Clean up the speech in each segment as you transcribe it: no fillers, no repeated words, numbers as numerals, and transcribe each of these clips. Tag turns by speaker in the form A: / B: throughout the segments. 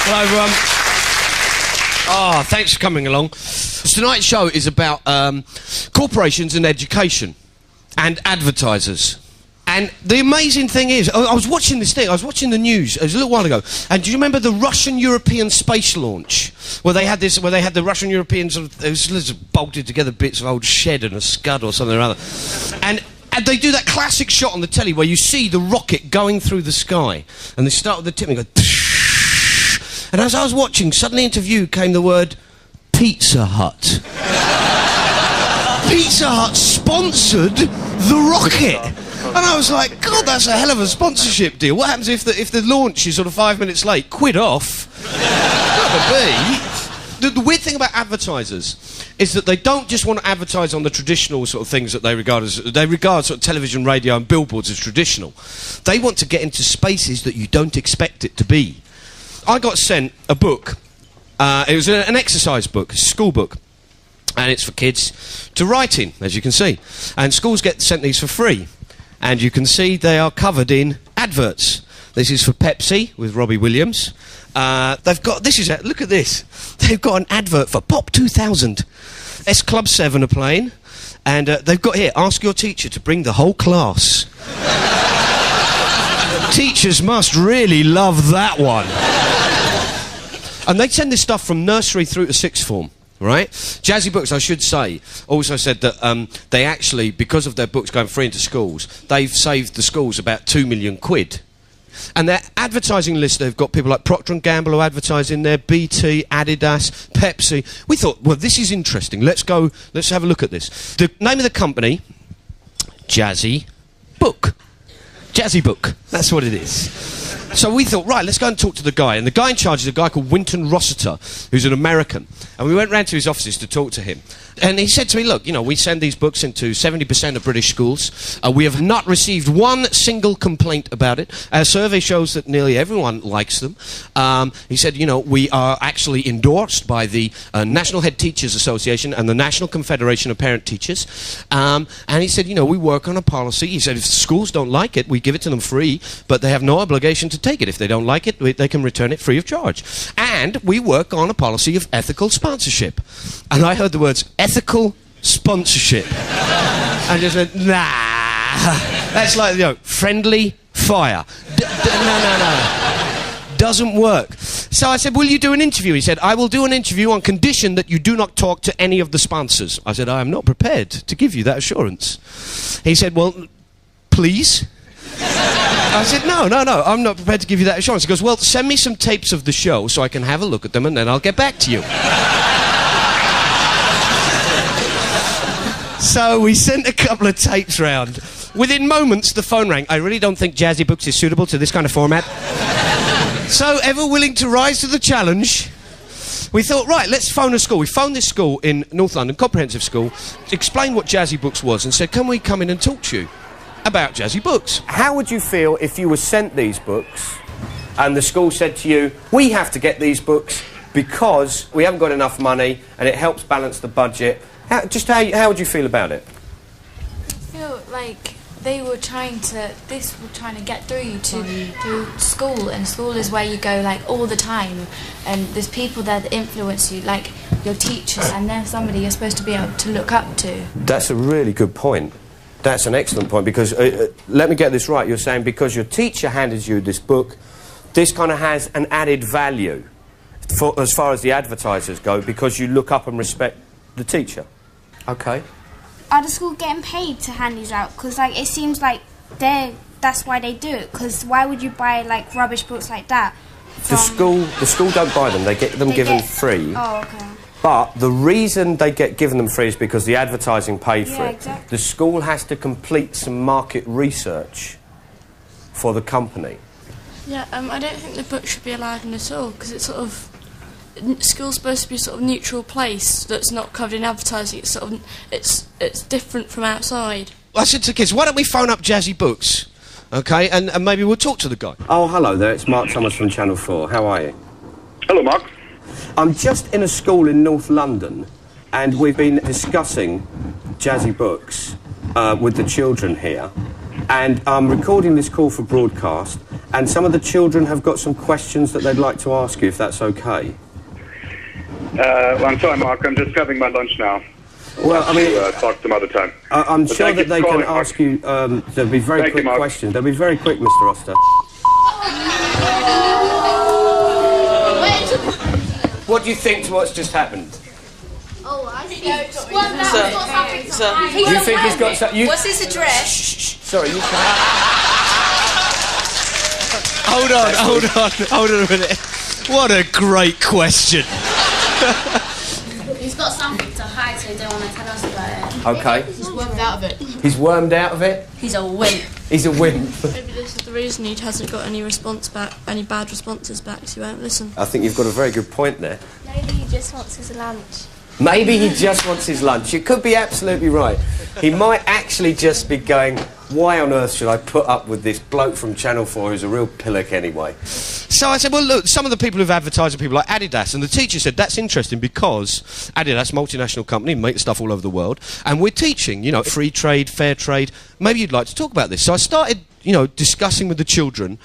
A: Hello, everyone. Oh, thanks for coming along. Tonight's show is about corporations and education and advertisers. And the amazing thing is, I was watching this thing, I was watching the news, it was a little while ago, and do you remember the Russian-European space launch? Where they had the Russian-European sort of, it was bolted together bits of old shed and a scud or something or other. And they do that classic shot on the telly where you see the rocket going through the sky, and they start with the tip and go, and as I was watching, suddenly into view came the word Pizza Hut. Pizza Hut sponsored the rocket. And I was like, God, that's a hell of a sponsorship deal. What happens if the launch is sort of 5 minutes late? Quid off. Gotta be. The weird thing about advertisers is that they don't just want to advertise on the traditional sort of things that they regard sort of television, radio and billboards as traditional. They want to get into spaces that you don't expect it to be. I got sent a book. It was an exercise book, a school book. And it's for kids to write in, as you can see. And schools get sent these for free. And you can see they are covered in adverts. This is for Pepsi with Robbie Williams. They've got, look at this. They've got an advert for Pop 2000. S Club 7 are playing. And they've got here, ask your teacher to bring the whole class. Teachers must really love that one. And they send this stuff from nursery through to sixth form. Right? Jazzy Books, I should say, also said that they actually, because of their books going free into schools, they've saved the schools about 2 million quid. And their advertising list, they've got people like Procter & Gamble who advertise in there, BT, Adidas, Pepsi. We thought, well, this is interesting. Let's have a look at this. The name of the company, Jazzy Book. Jazzy Book. That's what it is. So we thought, right, let's go and talk to the guy. And the guy in charge is a guy called Winton Rossiter, who's an American. And we went round to his offices to talk to him. And he said to me, look, you know, we send these books into 70% of British schools. We have not received one single complaint about it. Our survey shows that nearly everyone likes them. He said, you know, we are actually endorsed by the National Head Teachers Association and the National Confederation of Parent Teachers. And he said, you know, we work on a policy. He said, if schools don't like it, we give it to them free, but they have no obligation to take it. If they don't like it, they can return it free of charge. And we work on a policy of ethical sponsorship. And I heard the words ethical sponsorship. And just went, nah. That's like, you know, friendly fire. No. Doesn't work. So I said, will you do an interview? He said, I will do an interview on condition that you do not talk to any of the sponsors. I said, I am not prepared to give you that assurance. He said, well, please? I said, no, I'm not prepared to give you that assurance. He goes, well, send me some tapes of the show so I can have a look at them and then I'll get back to you. So we sent a couple of tapes round. Within moments, the phone rang. I really don't think Jazzy Books is suitable to this kind of format. So, ever willing to rise to the challenge, we thought, right, let's phone a school. We phoned this school in North London, comprehensive school, explained what Jazzy Books was and said, can we come in and talk to you about Jazzy Books? How would you feel if you were sent these books and the school said to you, we have to get these books because we haven't got enough money and it helps balance the budget? How would you feel about it?
B: I feel like they were trying to get through you to school, and school is where you go like all the time, and there's people there that influence you, like your teachers, and they're somebody you're supposed to be able to look up to.
A: That's a really good point. That's an excellent point, because let me get this right. You're saying because your teacher handed you this book, this kind of has an added value as far as the advertisers go, because you look up and respect the teacher. Okay.
C: Are the school getting paid to hand these out? Because like it seems like that's why they do it. Because why would you buy like rubbish books like that?
A: The school don't buy them. They get them given free.
C: Oh, okay.
A: But the reason they get given them free is because the advertising paid for it.
C: Exactly.
A: The school has to complete some market research for the company.
D: Yeah, I don't think the book should be allowed in at all, because it's sort of... School's supposed to be a sort of neutral place that's not covered in advertising. It's sort of... It's different from outside.
A: I said to the kids, why don't we phone up Jazzy Books, okay, and maybe we'll talk to the guy. Oh, hello there, it's Mark Thomas from Channel 4. How are you?
E: Hello, Mark.
A: I'm just in a school in North London, and we've been discussing Jazzy Books with the children here, and I'm recording this call for broadcast, and some of the children have got some questions that they'd like to ask you, if that's okay.
E: Well, I'm sorry, Mark, I'm just having my lunch now.
A: Well, I mean,
E: talk some other time.
A: I'm sure that they can ask you. There'll be very quick questions. They'll be very quick, Mr. Oster. What do you think to what's just happened?
F: Oh, I see.
A: You think he's got something?
F: What's his address?
A: Sorry, you can. Hold on a minute. What a great question.
F: He's got something to hide, so he don't want to tell us about it.
A: Okay.
F: He's wormed out of it.
A: He's wormed out of it?
F: He's a wimp.
A: He's a wimp.
D: Maybe this is the reason he hasn't got any response back, any bad responses back, so he won't listen.
A: I think you've got a very good point there.
G: Maybe he just wants his lunch.
A: Maybe he just wants his lunch. You could be absolutely right. He might actually just be going, why on earth should I put up with this bloke from Channel 4 who's a real pillock anyway? So I said, well, look, some of the people who've advertised are people like Adidas, and the teacher said, that's interesting because Adidas, multinational company, make stuff all over the world, and we're teaching, you know, free trade, fair trade. Maybe you'd like to talk about this. So I started, you know, discussing with the children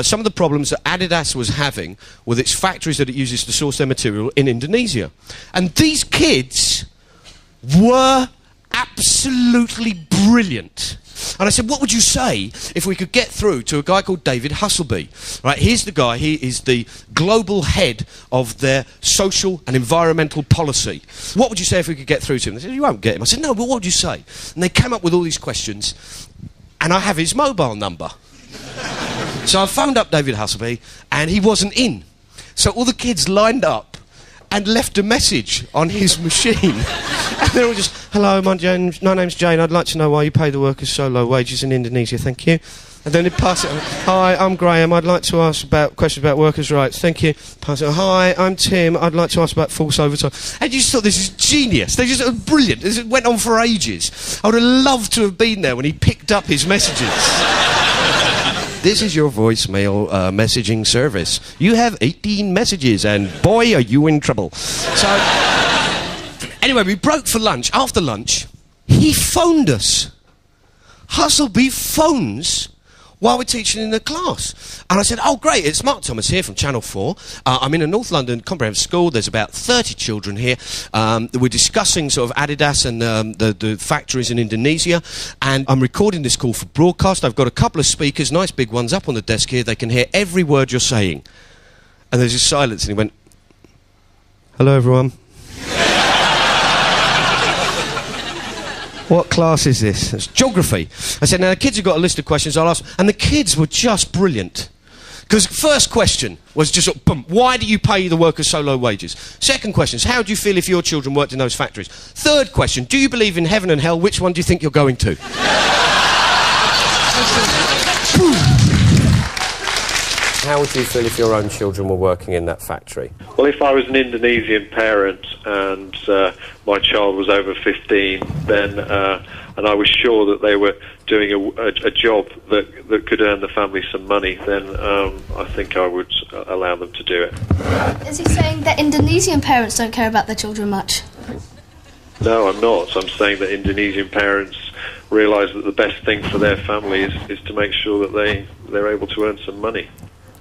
A: some of the problems that Adidas was having with its factories that it uses to source their material in Indonesia. And these kids were absolutely brilliant. And I said, what would you say if we could get through to a guy called David Hustleby? Right, here's the guy, he is the global head of their social and environmental policy. What would you say if we could get through to him? They said, you won't get him. I said, no, but what would you say? And they came up with all these questions, and I have his mobile number. So I phoned up David Hustleby, and he wasn't in. So all the kids lined up and left a message on his machine. And they're all just, hello, my name's Jane. I'd like to know why you pay the workers so low wages in Indonesia. Thank you. And then they pass it on. Hi, I'm Graham. I'd like to ask about questions about workers' rights. Thank you. Pass it on. Hi, I'm Tim. I'd like to ask about false overtime. And you just thought, this is genius. They just brilliant. This went on for ages. I would have loved to have been there when he picked up his messages. This is your voicemail messaging service. You have 18 messages, and boy, are you in trouble. So, anyway, we broke for lunch. After lunch, he phoned us. Hustleby phones while we're teaching in the class. And I said, oh, great, it's Mark Thomas here from Channel 4. I'm in a North London comprehensive school. There's about 30 children here. We're discussing sort of Adidas and the factories in Indonesia. And I'm recording this call for broadcast. I've got a couple of speakers, nice big ones, up on the desk here. They can hear every word you're saying. And there's just silence, and he went, hello, everyone. What class is this? It's geography. I said, now the kids have got a list of questions I'll ask. And the kids were just brilliant. Because first question was just, boom, why do you pay the workers so low wages? Second question is, how do you feel if your children worked in those factories? Third question, do you believe in heaven and hell? Which one do you think you're going to? How would you feel if your own children were working in that factory?
H: Well, if I was an Indonesian parent and my child was over 15, then and I was sure that they were doing a job that could earn the family some money, then I think I would allow them to do it.
G: Is he saying that Indonesian parents don't care about their children much?
H: No, I'm not. I'm saying that Indonesian parents realise that the best thing for their family is to make sure that they're able to earn some money.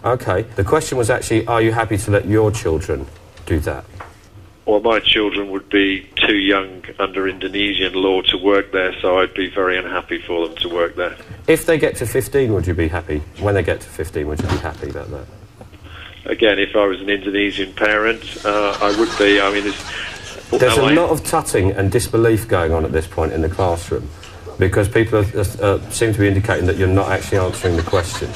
A: Okay. The question was actually, are you happy to let your children do that?
H: Well, my children would be too young under Indonesian law to work there, so I'd be very unhappy for them to work there.
A: If they get to 15, would you be happy? When they get to 15, would you be happy about that?
H: Again, if I was an Indonesian parent, I would be. I mean,
A: there's a lot of tutting and disbelief going on at this point in the classroom, because people seem to be indicating that you're not actually answering the question.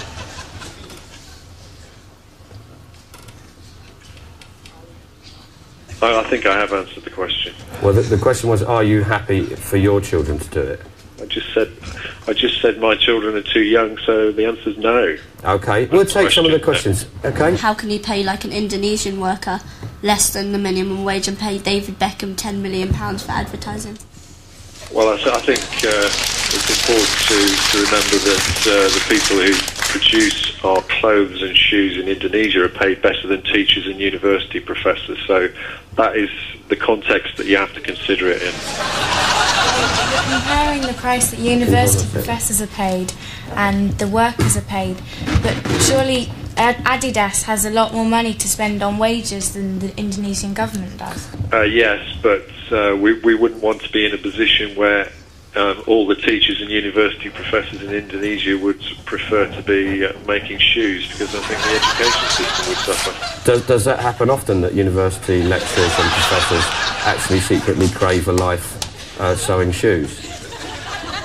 H: I think I have answered the question.
A: Well, the question was, are you happy for your children to do it?
H: I just said my children are too young, so the answer's no.
A: Okay, we'll take some of the questions. Okay.
I: How can you pay like an Indonesian worker less than the minimum wage and pay David Beckham £10 million for advertising?
H: Well, I think it's important to remember that the people who produce our clothes and shoes in Indonesia are paid better than teachers and university professors. So that is the context that you have to consider it in.
B: comparing the price that university professors are paid and the workers are paid, but surely Adidas has a lot more money to spend on wages than the Indonesian government does.
H: Yes, but we wouldn't want to be in a position where all the teachers and university professors in Indonesia would prefer to be making shoes, because I think the education system would suffer.
A: Does that happen often, that university lecturers and professors actually secretly crave a life sewing shoes?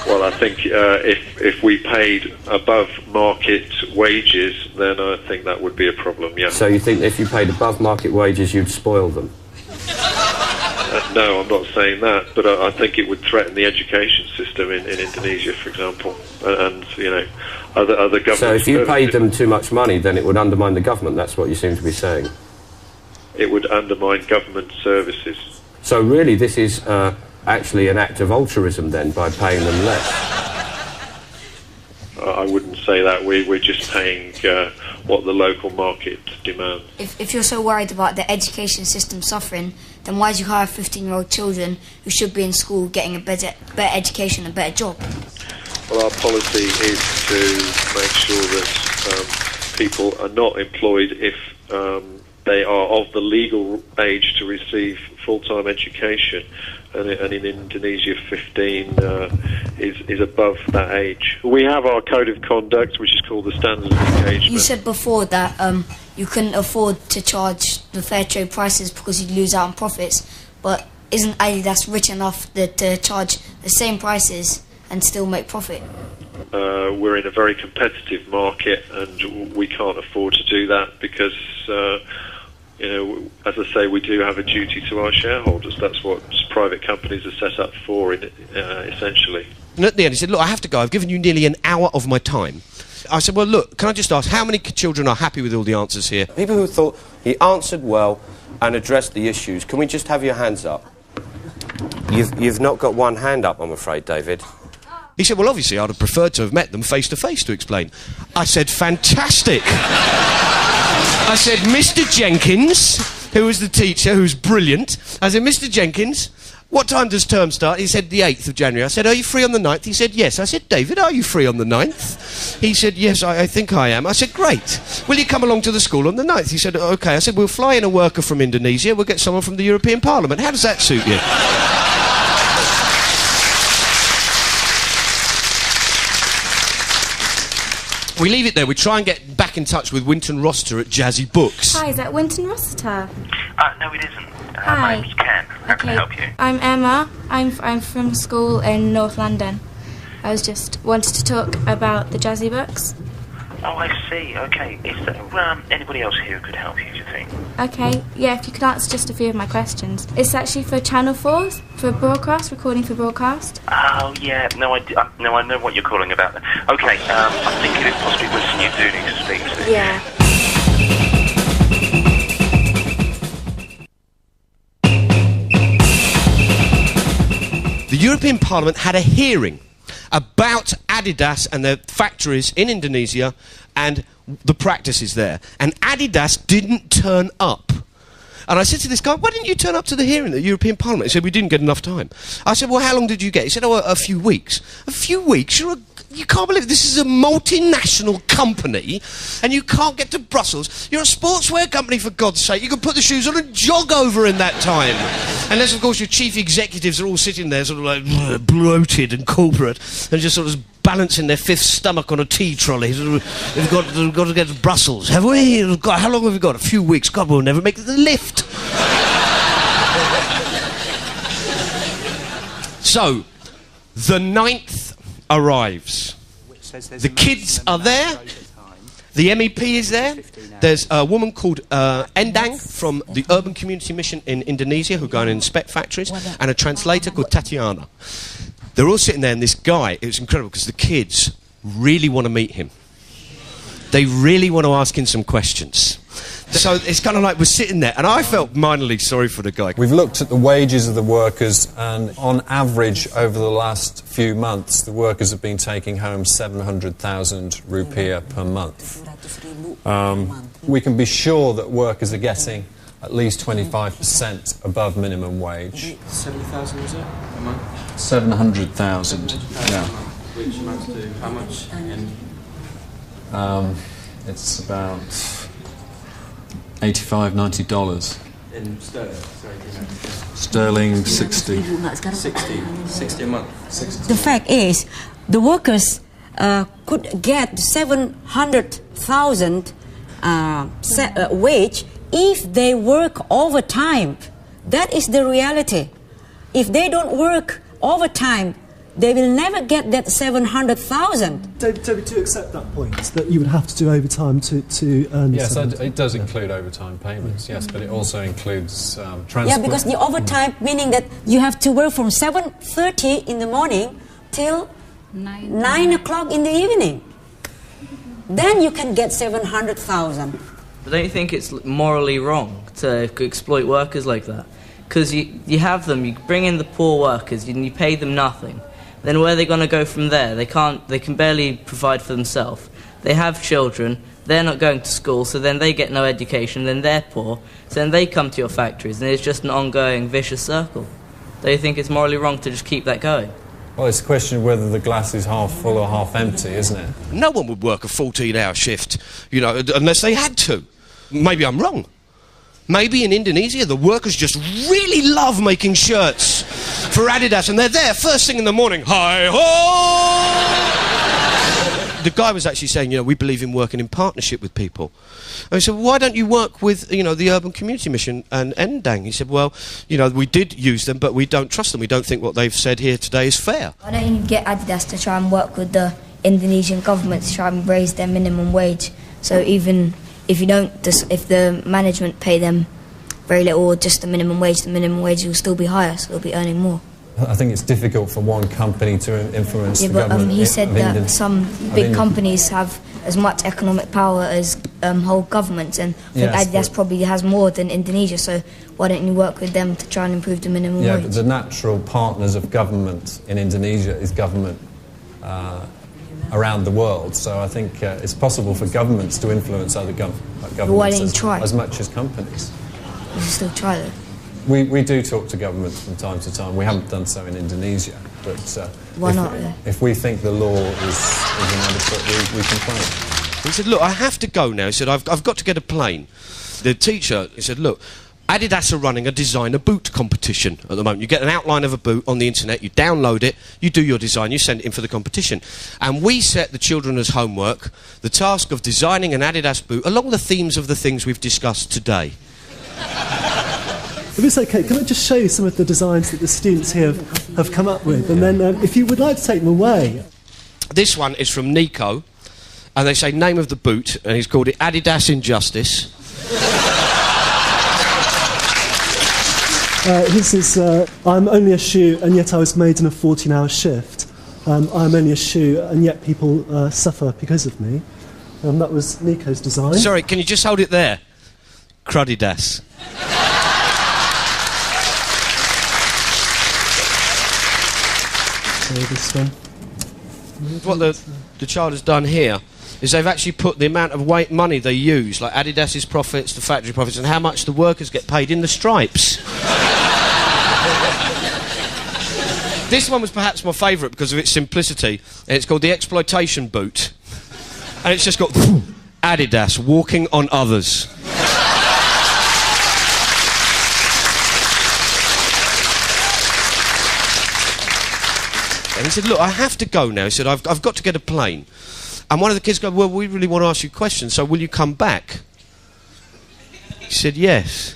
H: Well, I think if we paid above market wages, then I think that would be a problem, yeah.
A: So you think if you paid above market wages, you'd spoil them?
H: No, I'm not saying that, but I think it would threaten the education system in Indonesia, for example, and you know, other government.
A: So if you paid them too much money, then it would undermine the government. That's what you seem to be saying.
H: It would undermine government services.
A: So really, this is actually an act of altruism, then, by paying them less.
H: I wouldn't say that. We're just paying what the local market demands.
J: If you're so worried about the education system suffering, then why do you hire 15-year-old children who should be in school getting a better education and a better job?
H: Well, our policy is to make sure that people are not employed if they are of the legal age to receive full-time education, and in Indonesia 15 is above that age. We have our code of conduct, which is called the Standards of Engagement.
J: You said before that you couldn't afford to charge the fair trade prices because you'd lose out on profits, but isn't Adidas rich enough to charge the same prices and still make profit?
H: We're in a very competitive market, and we can't afford to do that because you know, as I say, we do have a duty to our shareholders. That's what private companies are set up for, essentially.
A: And at the end, he said, look, I have to go. I've given you nearly an hour of my time. I said, well, look, can I just ask, how many children are happy with all the answers here? People who thought he answered well and addressed the issues. Can we just have your hands up? You've not got one hand up, I'm afraid, David. He said, well, obviously, I'd have preferred to have met them face-to-face to explain. I said, fantastic. I said, Mr. Jenkins, who was the teacher, who's brilliant. I said, Mr. Jenkins, what time does term start? He said, the 8th of January. I said, are you free on the 9th? He said, yes. I said, David, are you free on the 9th? He said, yes, I think I am. I said, great. Will you come along to the school on the 9th? He said, OK. I said, we'll fly in a worker from Indonesia. We'll get someone from the European Parliament. How does that suit you? We leave it there. We try and get back in touch with Winton Rossiter at Jazzy Books.
B: Hi, is that Winton Rossiter?
K: No, it isn't.
B: Hi.
K: My name's Ken. How can I help you?
B: I'm Emma. I'm from school in North London. I was just wanted to talk about the Jazzy Books.
K: Oh, I see. Okay. Is there anybody else here who could help you, do you think?
B: Okay, yeah, if you could answer just a few of my questions. It's actually for Channel 4, for broadcast, recording for broadcast.
K: Oh, yeah. No, I know what you're calling about. Okay, I think it is possibly Wilson you do need to speak to.
B: Yeah.
A: The European Parliament had a hearing about Adidas and their factories in Indonesia and the practices there. And Adidas didn't turn up. And I said to this guy, why didn't you turn up to the hearing at the European Parliament? He said, we didn't get enough time. I said, well, how long did you get? He said, oh, a few weeks. A few weeks? You can't believe it. This is a multinational company and you can't get to Brussels. You're a sportswear company, for God's sake. You can put the shoes on and jog over in that time. Unless, of course, your chief executives are all sitting there sort of like bloated and corporate and just sort of balancing their fifth stomach on a tea trolley. We've got to get to Brussels, have we? How long have we got? A few weeks. God, we'll never make the lift. So, the 9th arrives. The kids are there. The MEP is there. There's a woman called Endang from the Urban Community Mission in Indonesia who go and inspect factories, and a translator called Tatiana. They're all sitting there, and this guy, it was incredible because the kids really want to meet him. They really want to ask him some questions. So it's kind of like we're sitting there, and I felt minorly sorry for the guy.
L: We've looked at the wages of the workers, and on average, over the last few months, the workers have been taking home 700,000 rupiah per month. We can be sure that workers are getting at least 25% above minimum wage.
M: 70,000 was it a month?
L: 700,000. Yeah.
M: Which amounts to how much?
L: It's about $85–90.
M: In sterling?
L: Sterling 60.
M: 60 a month. 60.
N: The fact is, the workers could get 700,000 wage if they work overtime. That is the reality. If they don't work overtime, they will never get that 700,000.
O: Toby, to accept that point, that you would have to do overtime to earn.
L: Yes, it does include overtime payments. Yes, but it also includes transport.
N: Yeah, because the overtime meaning that you have to work from 7:30 in the morning till 9 o'clock in the evening. Then you can get 700,000.
P: But don't you think it's morally wrong to exploit workers like that? Because you have them, you bring in the poor workers, and you pay them nothing. Then where are they going to go from there? They can barely provide for themselves. They have children, they're not going to school, so then they get no education, then they're poor, so then they come to your factories, and it's just an ongoing vicious circle. Don't you think it's morally wrong to just keep that going?
L: Well, it's a question of whether the glass is half full or half empty, isn't it?
A: No one would work a 14-hour shift, unless they had to. Maybe I'm wrong. Maybe in Indonesia the workers just really love making shirts for Adidas, and they're there first thing in the morning. Hi-ho! The guy was actually saying, we believe in working in partnership with people. And I said, why don't you work with, the Urban Community Mission and Endang? He said, well, we did use them, but we don't trust them. We don't think what they've said here today is fair.
J: Why don't you get Adidas to try and work with the Indonesian government to try and raise their minimum wage? So even if the management pay them very little or just the minimum wage will still be higher, so they'll be earning more.
L: I think it's difficult for one company to influence the government.
J: He said that some big companies have as much economic power as whole governments, and I think Adidas probably has more than Indonesia, so why don't you work with them to try and improve the minimum wage?
L: Yeah, but the natural partners of government in Indonesia is government around the world, so I think it's possible for governments to influence other governments as much as companies.
J: You should still try though.
L: We do talk to governments from time to time. We haven't done so in Indonesia, but
J: why not?
L: If we think the law is inadequate, we complain.
A: He said, look, I have to go now. He said, I've got to get a plane. The teacher, he said, look, Adidas are running a designer boot competition at the moment. You get an outline of a boot on the internet, you download it, you do your design, you send it in for the competition. And we set the children as homework the task of designing an Adidas boot along the themes of the things we've discussed today.
O: If it's okay, can I just show you some of the designs that the students here have come up with? And then if you would like to take them away.
A: This one is from Nico, and they say name of the boot, and he's called it Adidas Injustice.
O: His is, I'm only a shoe, and yet I was made in a 14-hour shift. I'm only a shoe, and yet people suffer because of me. That was Nico's design.
A: Sorry, can you just hold it there? Cruddidas.
O: So this one.
A: What the child has done here is they've actually put the amount of money they use, like Adidas's profits, the factory profits, and how much the workers get paid in the stripes. This one was perhaps my favourite because of its simplicity, and it's called the Exploitation Boot. And it's just got Adidas walking on others. And he said, look, I have to go now. He said, I've got to get a plane. And one of the kids go, well, we really want to ask you questions, so will you come back? He said, yes.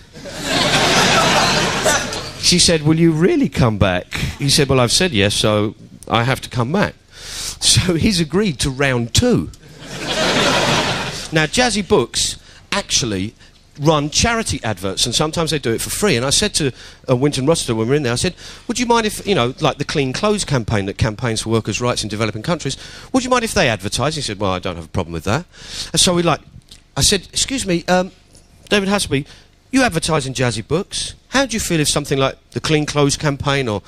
A: She said, will you really come back? He said, well, I've said yes, so I have to come back. So he's agreed to round 2. Now, Jazzy Books actually run charity adverts, and sometimes they do it for free. And I said to Winton Rossiter when we were in there, I said, would you mind if, like the Clean Clothes campaign that campaigns for workers' rights in developing countries, would you mind if they advertise? He said, well, I don't have a problem with that. And so I said, excuse me, David Hasby, you advertise in Jazzy Books. How do you feel if something like the Clean Clothes campaign or,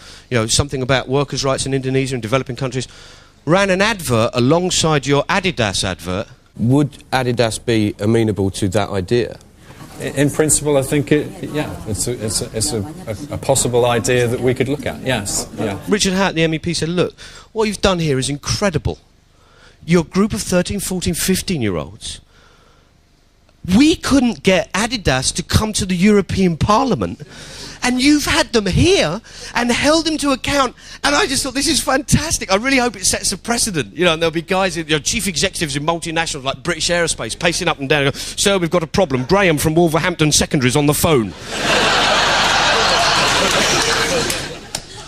A: something about workers' rights in Indonesia and developing countries ran an advert alongside your Adidas advert?
M: Would Adidas be amenable to that idea?
L: In principle, I think it's a possible idea that we could look at. Yes. Yeah.
A: Richard Hatt, the MEP, said, look, what you've done here is incredible. Your group of 13, 14, 15-year-olds, we couldn't get Adidas to come to the European Parliament, and you've had them here and held them to account. And I just thought, this is fantastic. I really hope it sets a precedent. You know, and there'll be guys, chief executives in multinationals like British Aerospace pacing up and down and go, sir, we've got a problem. Graham from Wolverhampton Secondary's on the phone.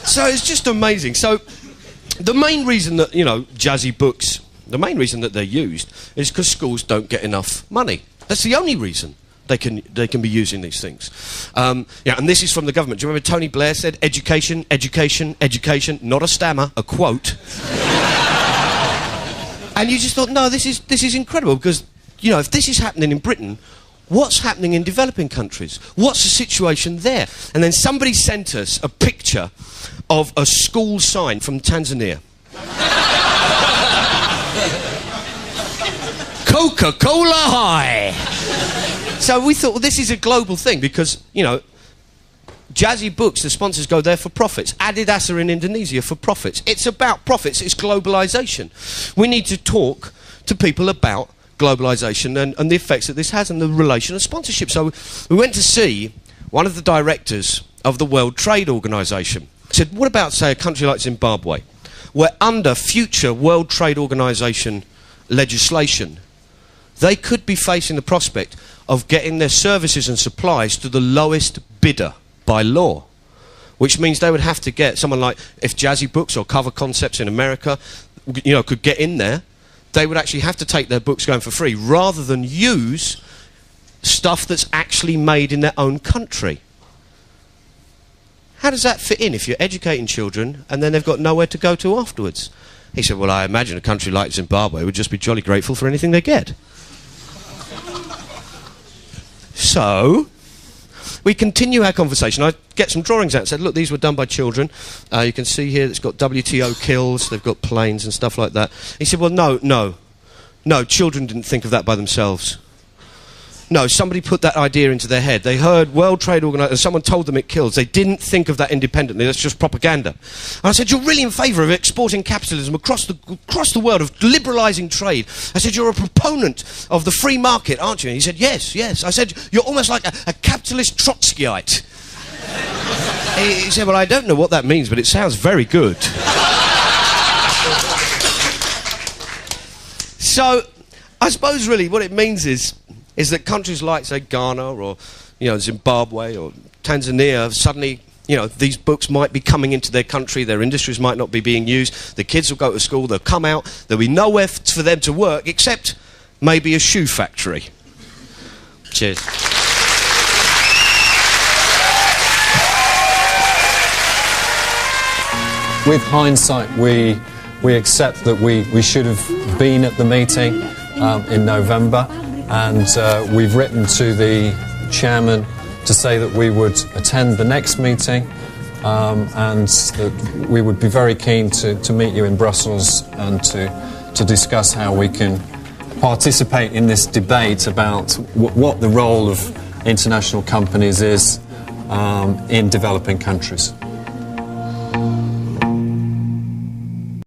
A: So it's just amazing. So the main reason that, jazzy books, the main reason that they're used is because schools don't get enough money. That's the only reason they can be using these things. And this is from the government. Do you remember Tony Blair said, education, education, education, not a stammer, a quote. And you just thought, no, this is incredible, because, if this is happening in Britain, what's happening in developing countries? What's the situation there? And then somebody sent us a picture of a school sign from Tanzania. Coca-Cola High. So we thought, well, this is a global thing because, Jazzy Books, the sponsors go there for profits. Adidas are in Indonesia for profits. It's about profits. It's globalisation. We need to talk to people about globalisation and the effects that this has and the relation of sponsorship. So we went to see one of the directors of the World Trade Organization. Said, what about, say, a country like Zimbabwe, where under future World Trade Organization legislation, they could be facing the prospect of getting their services and supplies to the lowest bidder by law, which means they would have to get someone like, if Jazzy Books or Cover Concepts in America, could get in there, they would actually have to take their books going for free rather than use stuff that's actually made in their own country. How does that fit in if you're educating children and then they've got nowhere to go to afterwards? He said, well, I imagine a country like Zimbabwe would just be jolly grateful for anything they get. So we continue our conversation. I get some drawings out and said, look, these were done by children. You can see here it's got WTO kills, they've got planes and stuff like that. He said, well, no, children didn't think of that by themselves. No, somebody put that idea into their head. They heard World Trade Organization, someone told them it kills. They didn't think of that independently. That's just propaganda. And I said, you're really in favour of exporting capitalism across the world, of liberalising trade. I said, you're a proponent of the free market, aren't you? And he said, yes, yes. I said, you're almost like a capitalist Trotskyite. He said, well, I don't know what that means, but it sounds very good. So, I suppose really what it means is that countries like, say, Ghana or, Zimbabwe or Tanzania, suddenly, these books might be coming into their country, their industries might not be being used, the kids will go to school, they'll come out, there'll be nowhere for them to work except maybe a shoe factory. Cheers.
L: With hindsight, we accept that we should have been at the meeting in November. And we've written to the chairman to say that we would attend the next meeting and that we would be very keen to meet you in Brussels and to discuss how we can participate in this debate about what the role of international companies is in developing countries.